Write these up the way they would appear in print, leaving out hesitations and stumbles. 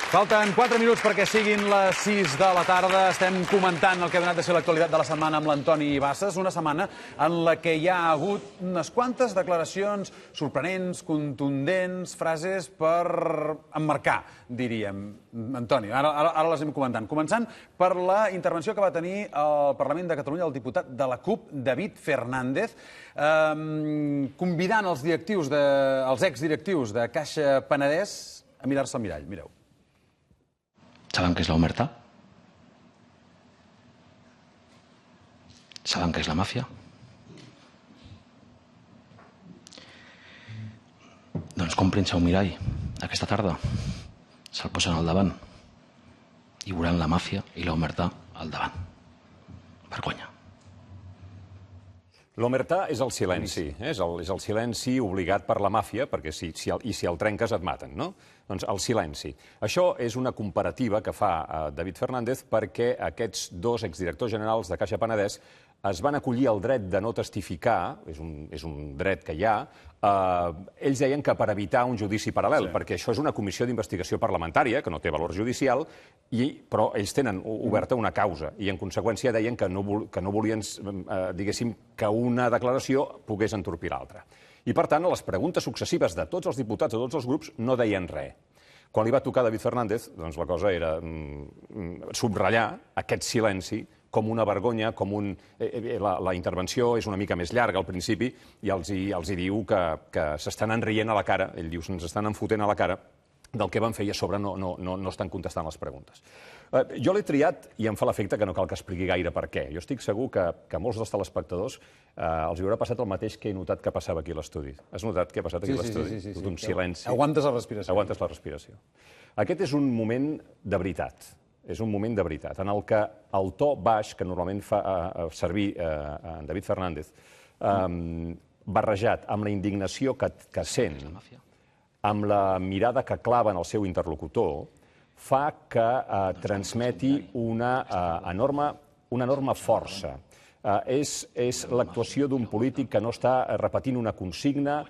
Falten 4 minuts perquè siguin les 6 de la tarda. Estem comentant el que ha donat de ser l'actualitat de la setmana amb l'Antoni Bassas, una setmana en la que hi ha hagut unes quantes declaracions sorprenents, contundents, frases per emmarcar, diríem. Antoni, ara les anem comentant. Començant per la intervenció que va tenir al Parlament de Catalunya el diputat de la CUP, David Fernández, convidant els exdirectius de Caixa Penedès a mirar-se al mirall. Mireu. ¿Saben qué es la omertà? ¿Saben qué es la mafia? Doncs comprin-se un mirall aquesta tarda, se'l posen al davant i veuran la màfia i l'omertà al davant. Vergonya. L'omertà és el silenci, és el silenci obligat per la màfia, perquè si el trenques et maten, no? Doncs el silenci. Això és una comparativa que fa David Fernández perquè aquests dos exdirectors generals de Caixa Penedès es van acollir al dret de no testificar, és un dret que hi ha, ells deien que per evitar un judici paral·lel, perquè això és una comissió d'investigació parlamentària, que no té valor judicial, però ells tenen oberta una causa, i en conseqüència deien que no volien, diguéssim, que una declaració pogués entorpir l'altra. I, per tant, a les preguntes successives de tots els diputats, de tots els grups, no deien res. Quan li va tocar a David Fernández, doncs la cosa era subratllar aquest silenci com una vergonya, la intervenció és una mica més llarga al principi i els diu que s'estan enrient a la cara, ell diu, se'ns estan enfotent a la cara del que van fer i a sobre no estan contestant les preguntes. Jo l'he triat i em fa l'efecte que no cal que expliqui gaire per què. Jo estic segur que a molts dels telespectadors els haurà passat el mateix que he notat que passava aquí a l'estudi. Has notat què ha passat aquí a l'estudi? Sí. Un silenci. Aguantes la respiració. Aguantes la respiració. Aquest és un moment de veritat. És un moment de veritat, en el que el to baix que normalment fa servir en David Fernández, barrejat amb la indignació que sent, amb la mirada que clava en el seu interlocutor, fa que transmeti una enorme força. És l'actuació d'un polític que no està repetint una consigna,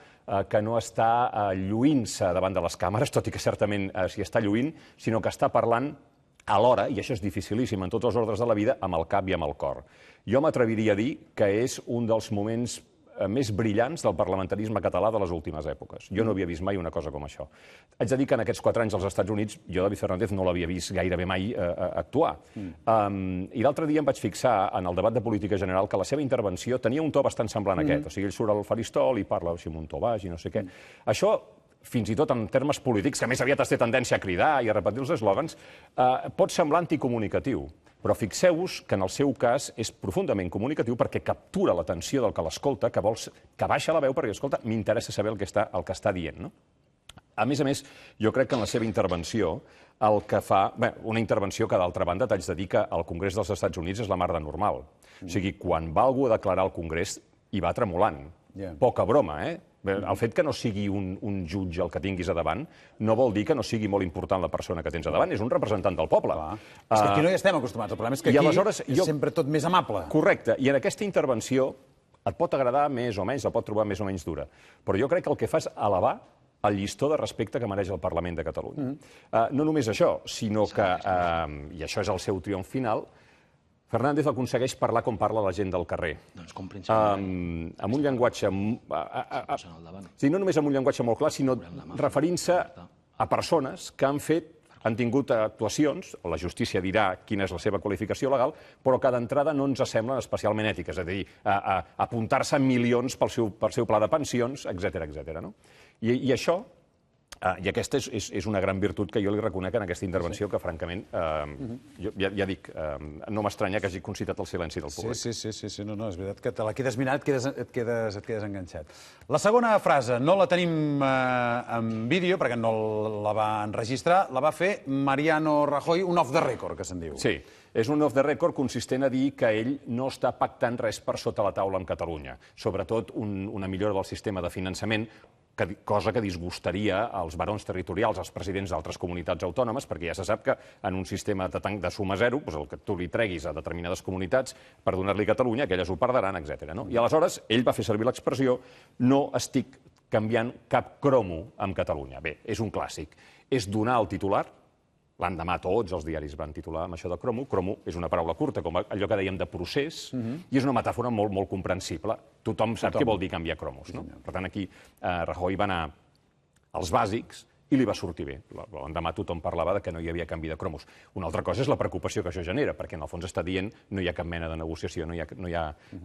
que no està lluint-se davant de les càmeres, tot i que certament s'hi està lluint, sinó que està parlant alhora, i això és dificilíssim en tots els ordres de la vida, amb el cap i amb el cor. Jo m'atreviria a dir que és un dels moments més brillants del parlamentarisme català de les últimes èpoques. Jo no havia vist mai una cosa com això. Haig de dir que en aquests 4 anys als Estats Units jo, David Fernández, no l'havia vist gairebé mai actuar. I l'altre dia em vaig fixar en el debat de política general que la seva intervenció tenia un to bastant semblant a aquest. O sigui, ell surt al faristol i parla així amb un to baix i no sé què. Això, fins i tot en termes polítics, que més aviat es té tendència a cridar i a repetir els eslògans, pot semblar anticomunicatiu. Però fixeu-vos que en el seu cas és profundament comunicatiu perquè captura l'atenció del que l'escolta, que baixa la veu perquè, escolta, m'interessa saber el que està dient. A més, jo crec que en la seva intervenció el que fa... Una intervenció que, d'altra banda, t'haig de dir que al Congrés dels Estats Units és la mar de normal. O sigui, quan va algú a declarar al Congrés, hi va tremolant. Poca broma, El fet que no sigui un jutge el que tinguis a davant no vol dir que no sigui molt important la persona que tens a davant. És un representant del poble. És que aquí no hi estem acostumats. El problema és que aquí és sempre tot més amable. Correcte. I en aquesta intervenció et pot agradar més o menys, la pot trobar més o menys dura. Però jo crec que el que fa és elevar el llistó de respecte que mereix el Parlament de Catalunya. No només això, sinó que, i això és el seu triomf final, Fernández aconsegueix parlar com parla la gent del carrer. Amb un llenguatge... No només amb un llenguatge molt clar, sinó referint-se a persones que han tingut actuacions, la justícia dirà quina és la seva qualificació legal, però que d'entrada no ens semblen especialment ètiques, és a dir, apuntar-se milions pel seu pla de pensions, etc. I això... I aquesta és una gran virtut que jo li reconec en aquesta intervenció, que francament, ja dic, no m'estranya que hagi concitat el silenci del públic. Sí, no, és veritat que te la quedes mirant, et quedes enganxat. La segona frase no la tenim en vídeo, perquè no la va enregistrar, la va fer Mariano Rajoy, un off the record, que se'n diu. Sí, és un off the record consistent a dir que ell no està pactant res per sota la taula amb Catalunya, sobretot una millora del sistema de finançament, cosa que disgustaria als barons territorials, als presidents d'altres comunitats autònomes, perquè ja se sap que en un sistema de suma zero, el que tu li treguis a determinades comunitats per donar-li a Catalunya, aquelles ho perdran, etc. I aleshores ell va fer servir l'expressió no estic canviant cap cromo amb Catalunya. Bé, és un clàssic. És donar el titular L'endemà tots els diaris van titular amb això de cromo. Cromo és una paraula curta, com allò que dèiem de procés, i és una metàfora molt comprensible. Tothom sap què vol dir canviar cromos. Per tant, aquí Rajoy va anar als bàsics i li va sortir bé. L'endemà tothom parlava que no hi havia canvi de cromos. Una altra cosa és la preocupació que això genera, perquè en el fons està dient no hi ha cap mena de negociació, no hi ha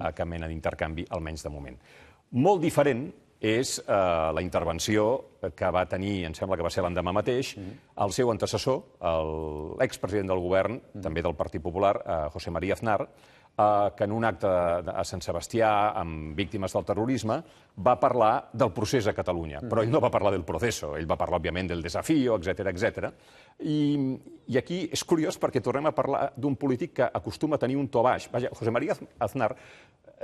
cap mena d'intercanvi, almenys de moment. Molt diferent és la intervenció que va tenir, em sembla que va ser l'endemà mateix, el seu antecessor, l'expresident del govern, també del Partit Popular, José María Aznar, que en un acte a Sant Sebastià amb víctimes del terrorisme va parlar del procés a Catalunya. Però ell no va parlar del proceso, ell va parlar, òbviament, del desafío, etc. I aquí és curiós perquè tornem a parlar d'un polític que acostuma a tenir un to baix. Vaja, José María Aznar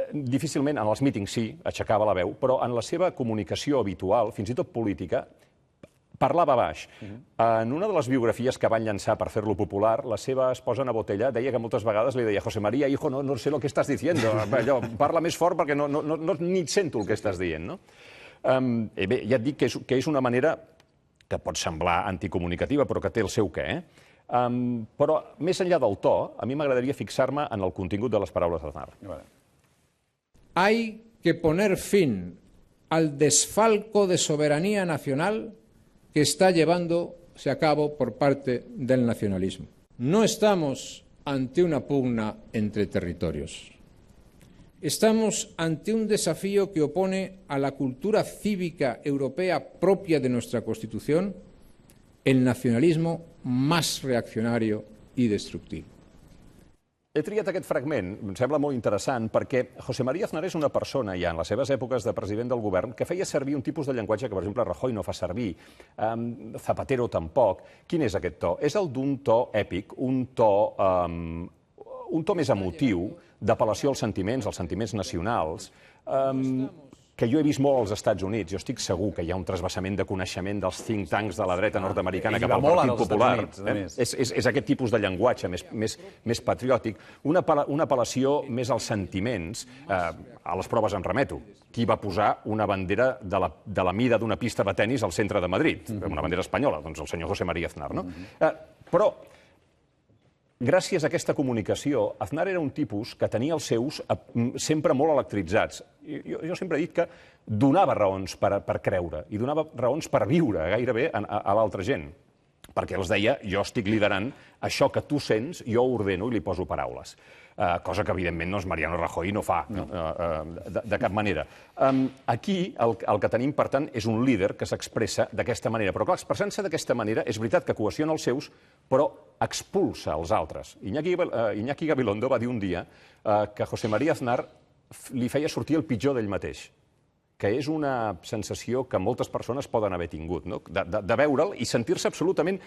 difícilment, en els mítings sí, aixecava la veu, però en la seva comunicació habitual, fins i tot política, parlava baix. En una de les biografies que van llançar per fer-lo popular, la seva esposa Ana Botella deia que moltes vegades li deia José María, hijo, no sé lo que estás diciendo. Allò, parla més fort perquè ni et sento el que estàs dient. Bé, ja et dic que és una manera que pot semblar anticomunicativa, però que té el seu què. Però, més enllà del to, a mi m'agradaria fixar-me en el contingut de les paraules d'Aznar. Hay que poner fin al desfalco de soberanía nacional que está llevándose a cabo por parte del nacionalismo. No estamos ante una pugna entre territorios. Estamos ante un desafío que opone a la cultura cívica europea propia de nuestra Constitución el nacionalismo más reaccionario y destructivo. He triat aquest fragment, em sembla molt interessant, perquè José María Aznar és una persona, ja en les seves èpoques de president del govern, que feia servir un tipus de llenguatge que, per exemple, Rajoy no fa servir, Zapatero tampoc. Quin és aquest to? És el d'un to èpic, un to més emotiu, d'apel·lació als sentiments nacionals, que jo he vist molt als Estats Units. Jo estic segur que hi ha un trasbassament de coneixement dels think tanks de la dreta nord-americana cap al Partit Popular. És aquest tipus de llenguatge més patriòtic. Una apel·lació més als sentiments. A les proves em remeto. Qui va posar una bandera de la mida d'una pista de tenis al centre de Madrid? Una bandera espanyola, doncs el senyor José María Aznar. Però gràcies a aquesta comunicació, Aznar era un tipus que tenia els seus sempre molt electritzats. Jo sempre he dit que donava raons per creure i donava raons per viure gairebé a l'altra gent. Perquè els deia, jo estic liderant això que tu sents, jo ordeno i li poso paraules. Cosa que, evidentment, Mariano Rajoy no fa de cap manera. Aquí el que tenim, per tant, és un líder que s'expressa d'aquesta manera. Però, clar, expressant-se d'aquesta manera, és veritat que cohesiona els seus, però expulsa els altres. Iñaki Gabilondo va dir un dia que José María Aznar li feia sortir el pitjor d'ell mateix, que és una sensació que moltes persones poden haver tingut, de veure'l i sentir-se absolutament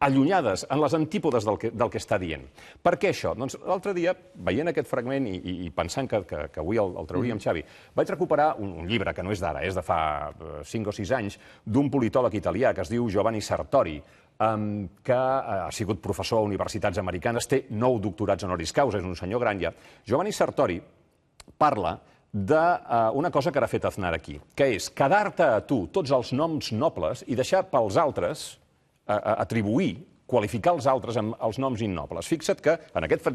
allunyades, en les antípodes del que està dient. Per què això? Doncs l'altre dia, veient aquest fragment i pensant que avui el trauria amb Xavi, vaig recuperar un llibre que no és d'ara, és de fa 5 o 6 anys, d'un politòleg italià que es diu Giovanni Sartori, que ha sigut professor a universitats americanes, té 9 doctorats honoris causa, és un senyor gran ja. Giovanni Sartori parla d'una cosa que ara ha fet Aznar aquí, que és quedar-te a tu tots els noms nobles i deixar pels altres atribuir, qualificar els altres amb els noms innobles. Fixa't que en aquest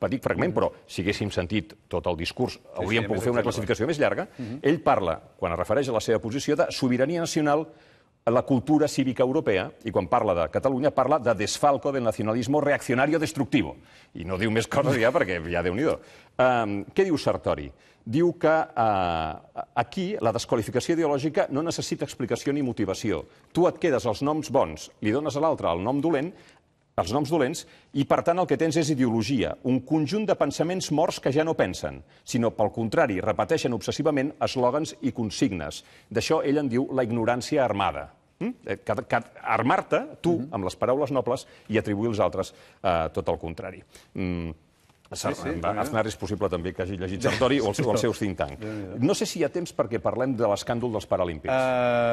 petit fragment, però si haguéssim sentit tot el discurs, hauríem pogut fer una classificació més llarga, ell parla, quan es refereix a la seva posició, de sobirania nacional, la cultura cívica europea, i quan parla de Catalunya parla de desfalco del nacionalismo reaccionario destructivo. I no diu més coses ja perquè ja Déu-n'hi-do. Què diu Sartori? Diu que aquí la desqualificació ideològica no necessita explicació ni motivació. Tu et quedes els noms bons, li dones a l'altre el nom dolent, els noms dolents, i per tant el que tens és ideologia, un conjunt de pensaments morts que ja no pensen, sinó pel contrari, repeteixen obsessivament eslògans i consignes. D'això ell en diu la ignorància armada. Armar-te, tu, amb les paraules nobles, i atribuir als altres tot el contrari. Aznar és possible també que hagi llegit Sartori o els seus think tank. No sé si hi ha temps perquè parlem de l'escàndol dels Paralímpics.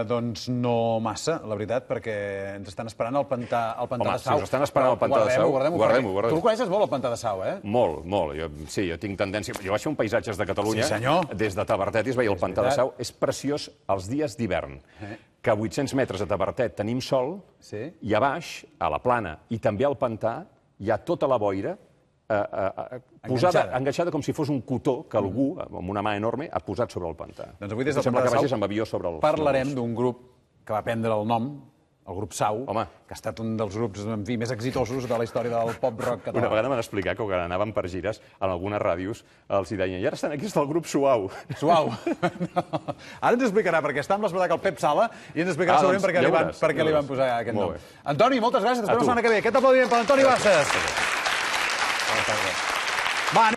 Doncs no massa, la veritat, perquè ens estan esperant al pantà de Sau. Home, si us estan esperant al pantà de Sau, guardem-ho. Tu el coneixes molt, el pantà de Sau, eh? Molt. Sí, jo tinc tendència... Jo vaig fer un paisatges de Catalunya. Des de Tavertet es veia el pantà de Sau. És preciós els dies d'hivern. que a 800 metres de Tavertet tenim sol i a baix, a la plana i també al pantà, hi ha tota la boira enganxada com si fos un cotó que algú, amb una mà enorme, ha posat sobre el pantà. Doncs avui des del Sembla Pantà que de vagis Sau amb avió sobre els... parlarem d'un grup que va prendre el nom, el grup Sau, Home. que ha estat un dels grups, en fi, més exitosos de la història del pop-rock català. Una vegada m'han explicat que quan anaven per gires, en algunes ràdios, els hi deien, i ara estan aquí, està el grup Suau. Suau. Ara ens explicarà, perquè està amb l'espectacle el Pep Sala, i ens explicarà segurament per què li van posar aquest nom. Antoni, moltes gràcies. Ens veiem la setmana que ve. Aquest aplaudiment per Antoni Bassas. Va,